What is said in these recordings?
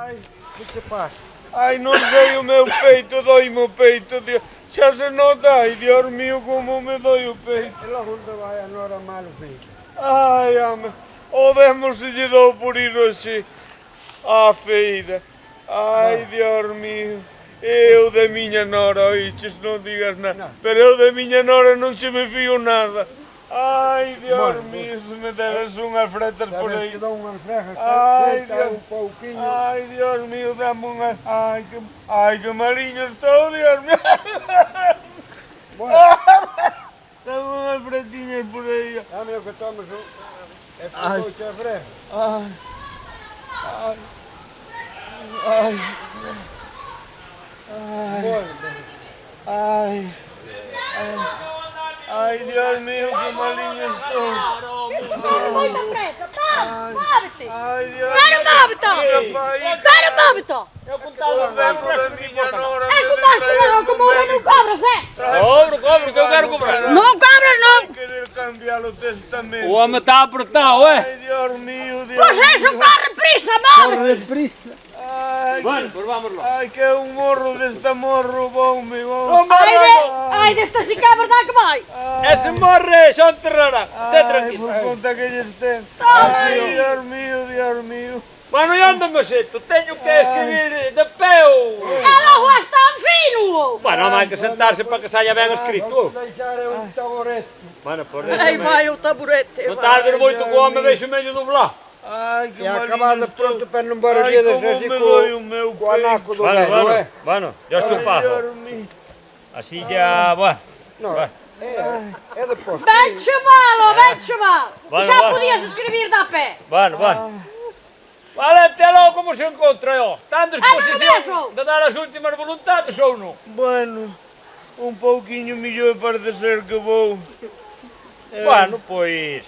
Ai, que te pasa? Ai, non sei o meu peito, doime o peito, Dios. Xa se nota, ai, Dios mío, como me doi o peito. E logo onde vai a Nora malo, filho? Ai, home, o demo se lle dou por ir hoxe á feira. Ai, Dios mío. Eu de miña nora, oiches, non digas nada. Pero eu de miña nora non se me fío nada. Ai, Dios mío, se me deves unhas fretas por aí. Te dou unhas frejas, Ai, senta Dios. un pouquiño. Ai, Dios mío, dame unha... Ai, que maliño estou, Dios mío. Bueno, Dame unhas fretiñas por aí. dame o que tomes un... Esta coche a freja. Ai, ai, ai, Bueno, ai, ai, ai, Dios mío, que maliño estou. Moita presa, tá? Móvete! Ai, Dios Para o móvete! mío. Para o móvete! O demo da miña nora É que vais comer como eu non cobras, é? Cobro, que eu quero cobrar. Non cobras, non! Querer cambiar o testamento. O homem está apertado, é? Ai, Dios mío, Dios Pois eso, corre prisa, móvete! Deprisa. Ai, Bueno, pues vamos lá. ai, que é un morro desta morro, bom-me, bom. Ai, desta si que é verdade que vai! Ese morre, xa enterrará. Te Ai, tranquilo. por conta que lle estén. Ai, Ai, Dios mío, Dios mío. Bueno, e onde me sento? Teño que escribir de pé ou... E logo é tan fino! Bueno, non hai que sentarse para que saia ben escrito. deixar un taburete. Bueno, por Ai, eso... vai o taburete! Non tardes moito que o home veixo medio doblado. Ai, que E maliño acabado estou. pronto para non Ai, barulhedes como así me doi o meu co anaco do Bueno, velho, bueno, bueno, ya Ai, estupajo. Dios mío. Así ya, bueno. No, Vai. é de posto. Ben chavalo, ben chavalo! Bueno, Xa bueno. podías escribir da pé! Bueno, bueno. Valente, logo como se encontra, ó. Está en vexo. disposición de dar as últimas voluntades ou non? Bueno, un pouquiño millón parece ser que vou. Bueno, pois...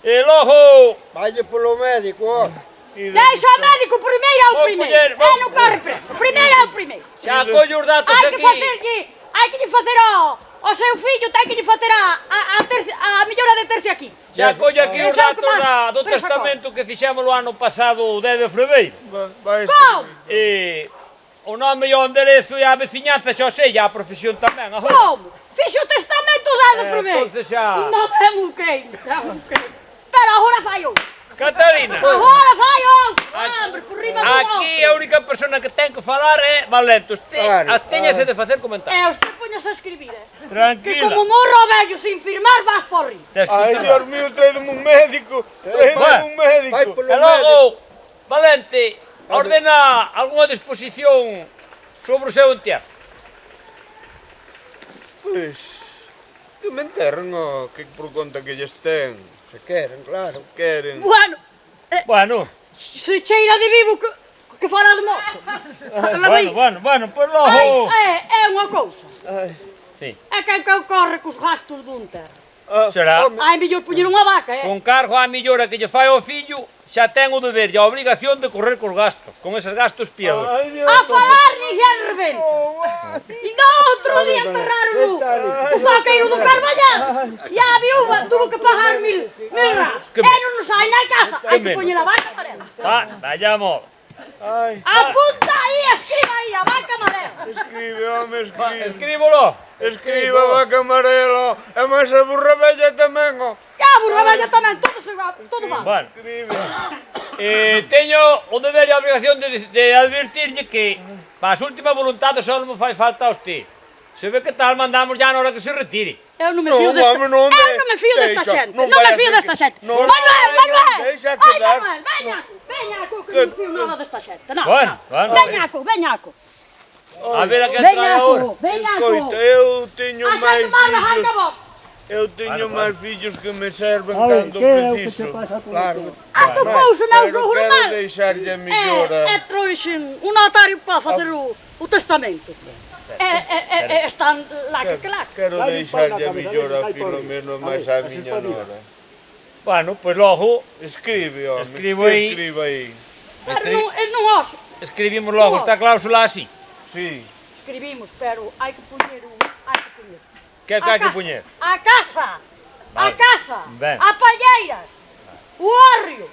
E logo... Valle polo médico, ó. Deixa o médico primeiro ao Vou primeiro! coller, vou- Non corre preso! Primeiro ao primeiro! Xa collo os datos Hai que aquí. facerlle, hai que lle facer ao seu fillo, ten que lle facer a millora de tercio aquí. Xa collo aquí os Esa é o que datos máis do presa testamento que fixemos o ano pasado, o 10 de febreiro. Vai Como? E o nome e o enderezo e a veciñanza xa o sei, e a profesión tamén. Agora. Como? Fixo o testamento dado primeiro. Entonces xa... Non é un crime, é un crime. Pero agora fai outro. Catarina, Agora fai outro. Hombre, por riba do aquí a única persona que ten que falar é Valente. Claro, Téñase de facer comentar. E os te poñas a escribir, Que Tranquila. como morro vello sin firmar vas por rir. Tes que Ai, falar. Dios mío, traedme un médico. Traedme Bueno, un médico. vai polo E logo, Valente, ordena algunha disposición sobre o seu entierro. Pois, que me enterren, que por conta que lles ten. Se queren, claro. Queren. Bueno, Bueno, se cheira de vivo que fora de morto. bueno, pois Ai, logo... é unha cousa. Ai, Sí, É quen que corre cos gastos dun terra. será. Ai, mellor poñer unha vaca, Con cargo á millora que lle fai ao fillo, xa ten o deber e a obrigación de correr cos gastos, con eses gastos piados. ai, Dios. A falar ninguén reventa. E no outro día enterraron o vaqueiro do Carballán. E a viúva tuvo que pagar mil ras. Que E non nos sai na casa. Hai que menos. poñer a vaca amarela. Vaya amor. Ai, Apunta aí, escriba aí, a vaca amarela. escribe, home, escribe. Escríbolo. Escriba, vaca amarela. E máis a burra bella tamén, Que a burra bella tamén, todo se va, todo va. Bueno, Escribe. teño o deber e a obrigación de advertirlle que para as últimas voluntades só non me fai falta a usted. Se ve que tal, mandamos ya na hora que se retire. Eu non me Non, fío desta, home, non, eu non me fío desta deixa, xente, non non me vai a fío ser desta que- xente. non, Manuel! deixa Ai, quedar. Manuel, veñaco, que non fío nada desta xente. No, Bueno, no. bueno. Veñaco. A ver a que trae ahora. Veñaco. Escoita, eu teño A máis xente mala fillos. arranca vos. Eu teño máis fillos que me serven cando preciso. Claro. A tu pouso meu Pero sogro quero mal. deixarlle a millora. Trouxen un notario para facer o testamento. Están lá que lá. Quero deixarlle a millora a Filomeno máis a miña nora. Bueno, pois logo Escribe, home. Escribo aí. Escribe aí. Non oso. escribimos logo esta cláusula así. Sí. Escribimos, pero hai que poñer hai que poñer. Que hai que poñer? A casa. A Vale. casa. Ben. A palleiras. O hórreo.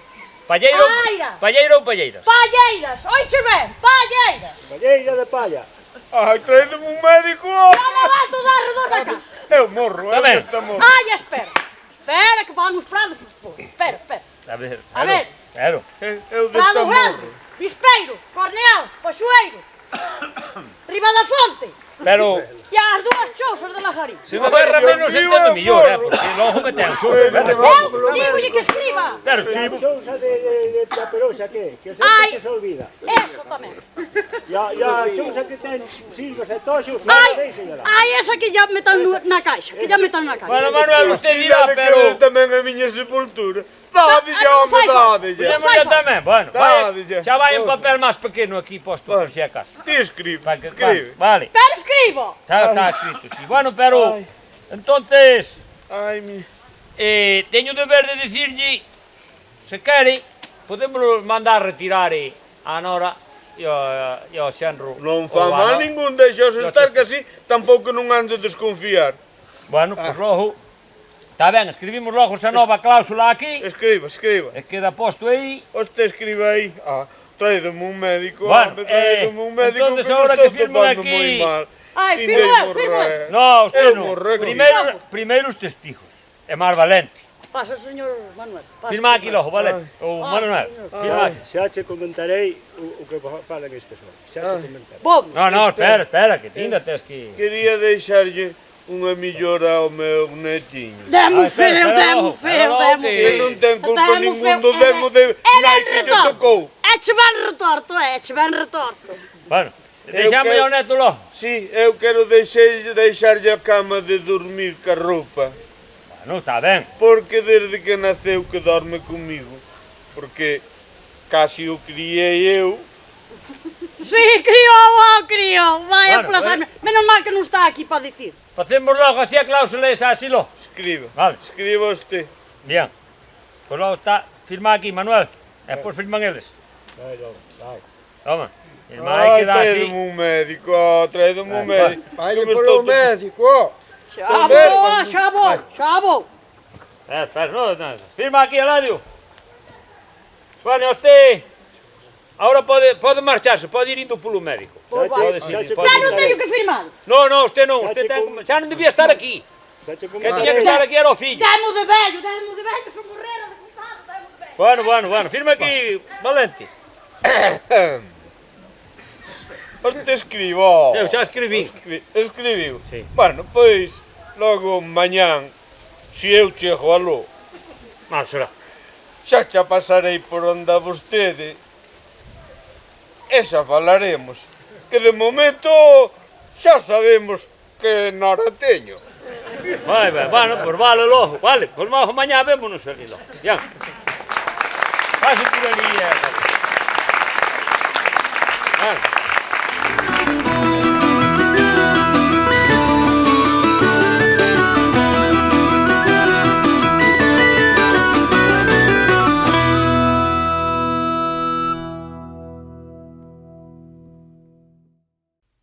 Palleiro, Aira. palleiro ou palleiras? Palleiras, oiche ben, palleiras. Palleira de palla. Ai, traedme un médico. Eu non bato da redor da casa. Eu morro, Tamén. eu morro. Ai, espera. Espera que van os prados os povos. Espera, espera. A ver, A ver. Claro. Eu desta Prado grande, morro. Vispeiro, Corneaos, Poxueiros. Riba da Fonte. Pero, E as dúas chousas de Lajarín. se me berra menos entendo mellor, porque logo me ten xurro. Eu dígolle que escriba. Pero escribo. Sousa de Paperosa, que Ai. sempre se olvida. Eso tamén. E a sousa que ten silvas e toxos, Ai, déixela. ai, esa que ya metan na caixa, que ya metan na caixa. Bueno, Manuel, usted dirá, Dade que pero... ver tamén a miña sepultura. Dádelle, home, dádelle. Podemos ya tamén, bueno, vai, Dádelle. xa vai un papel máis pequeno aquí posto, por si acaso. Ti escribe, Para que, escribe. vale, Pero escribo. está escrito, sí. Bueno, pero, entonces, Ai, mi... teño o deber de dicirlle, se quere, podemos mandar retirar a Nora e ao xenro. Non o fa mal ano. ningún deixos estar que así, tampouco non han de desconfiar. Bueno, pois logo, está ben, escribimos logo esa nova cláusula aquí, Escriba, escriba. e queda posto aí. Oste escribe aí. Ah, traedme un médico, Bueno, home, traedme un médico entonces que me ahora estou que firmen topando aquí- moi mal. Ai, Indei firma, morrer. firma. No, usted Eu non. morré aquí. Primeiro os testigos, é máis valente. Pasa, señor Manuel. Pasa, Firma aquí señor. logo, valente. O Manuel, firma aquí. Xa che comentarei o que falan estes horas. Xa che comentarei. Bom, No, espera, que tinda tes que... Quería deixarlle unha millora ao meu netiño. demo Ai, espera, feo, espera demo logo, feo, espera logo demo que- Que feo. non ten culpa Demo ningún feo, do demo de ben nai que lle retorto. tocou. Eche ben retorto, eche ben retorto. Bueno, deixamos quero- ao neto logo. Si, eu quero deixarlle a cama de dormir ca roupa. Bueno, está ben. Porque desde que naceu que dorme comigo. Porque casi o criei eu. Sí, criou. Vai a Bueno, plasarme. Menos mal que non está aquí para dicir. Facemos logo así a cláusula esa, así lo. Escriba. Vale. Escriba usted. Bien. Pois logo está, firma aquí, Manuel. E depois firman eles. Vai, logo, vai. Toma. E Ai, vai quedar así. traedme un médico, traedme un médico. Vai Que me polo estou- médico. Xa vou. Espera, no. Firma aquí, Eladio. Bueno, usted... Ahora pode marcharse, pode ir indo polo médico. Pois Pode vai. ir, xa che pode Xa ir. non teño que firmar. No, usted non, Xa usted che ten... com- Xa non debía estar aquí. Xa che Que tiña que comentarei. estar aquí era o fillo. Demo de vello, son morrera de contado, demo de vello. Bueno, firma aquí, Valente. Onde escribo? Eu xa escribí. Escribiu? Sí. Bueno, pois, logo mañán, se eu chego aló, Mal será. xa pasarei por onde a vostede e xa falaremos. Que de momento xa sabemos que nora teño. Bueno, pues vale logo, vale. Pues mañá vémonos ali logo. Bien. Pase por ali. Vale.